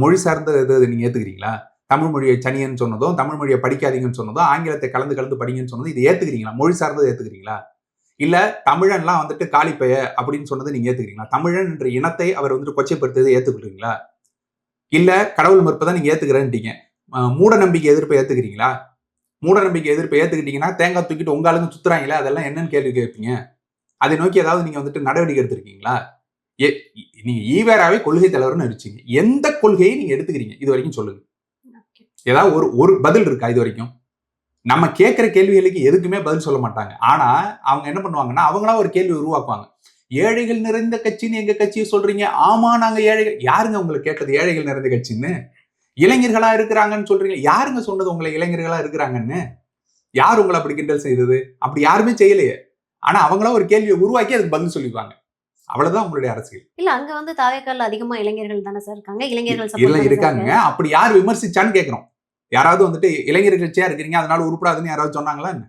மொழி சார்ந்த இது நீங்க ஏத்துக்கிறீங்களா? தமிழ் மொழியை சனியன்னு சொன்னதும், தமிழ் மொழியை படிக்காதீங்கன்னு சொன்னதும், ஆங்கிலத்தை கலந்து படிங்கன்னு சொன்னதும் இது ஏத்துக்கிறீங்களா? மொழி சார்ந்தது ஏத்துக்கிறீங்களா? இல்ல தமிழன்லாம் வந்துட்டு காலிப்பெய அப்படின்னு சொன்னதை நீங்க ஏத்துக்கிறீங்களா? தமிழன் என்ற இனத்தை அவர் வந்துட்டு கொச்சைப்படுத்தியதை ஏத்துக்கிறீங்களா? இல்ல கடவுள் மறுப்பை நீங்க ஏத்துக்கிறேன்ட்டீங்க. மூட நம்பிக்கை எதிர்ப்பை ஏத்துக்கிறீங்களா? மூட நம்பிக்கை எதிர்ப்பை ஏத்துக்கிட்டீங்கன்னா தேங்காய் தூக்கிட்டு உங்க ஆளுங்க சுத்துறாங்களே அதெல்லாம் என்னன்னு கேள்வி கேட்பீங்க. அதை நோக்கி ஏதாவது நீங்க வந்துட்டு நடவடிக்கை எடுத்திருக்கீங்களா? நீங்க ஈவேராவை கொள்கை தலைவர்னு அடிச்சீங்க. எந்த கொள்கையை நீங்க எடுத்துக்கிறீங்க இது வரைக்கும் சொல்லுங்க. ஏதாவது ஒரு பதில் இருக்கா இது வரைக்கும்? நம்ம கேட்கிற கேள்விகளுக்கு எதுக்குமே பதில் சொல்ல மாட்டாங்க. ஆனா அவங்க என்ன பண்ணுவாங்கன்னா அவங்களா ஒரு கேள்வி உருவாக்குவாங்க. ஏழைகள் நிறைந்த கட்சின்னு எங்க கட்சியை சொல்றீங்க? ஆமா நாங்க ஏழைகள். யாருங்க உங்களுக்கு கேட்டது ஏழைகள் நிறைந்த கட்சின்னு? இளைஞர்களா இருக்கிறாங்கன்னு சொல்றீங்க. யாருங்க சொன்னது உங்களை இளைஞர்களா இருக்கிறாங்கன்னு? யார் உங்களை அப்படி கிண்டல் செய்தது? அப்படி யாருமே செய்யலையே. ஆனா அவங்களா ஒரு கேள்வியை உருவாக்கி அதுக்கு பதில் சொல்லிடுவாங்க. அவ்வளவுதான் உங்களுடைய அரசியல். இல்ல அங்க வந்து தாவேக்கால அதிகமா இளைஞர்கள் தானே சார் இருக்காங்க. இளைஞர்கள் இல்ல சப்போர்ட் இருக்காங்க. அப்படி யார் விமர்சிச்சான்னு கேட்கிறோம். யாராவது வந்துட்டு இளைஞர் கட்சியா இருக்கிறீங்க அதனால உருப்படாதுன்னு யாராவது சொன்னாங்களா என்ன?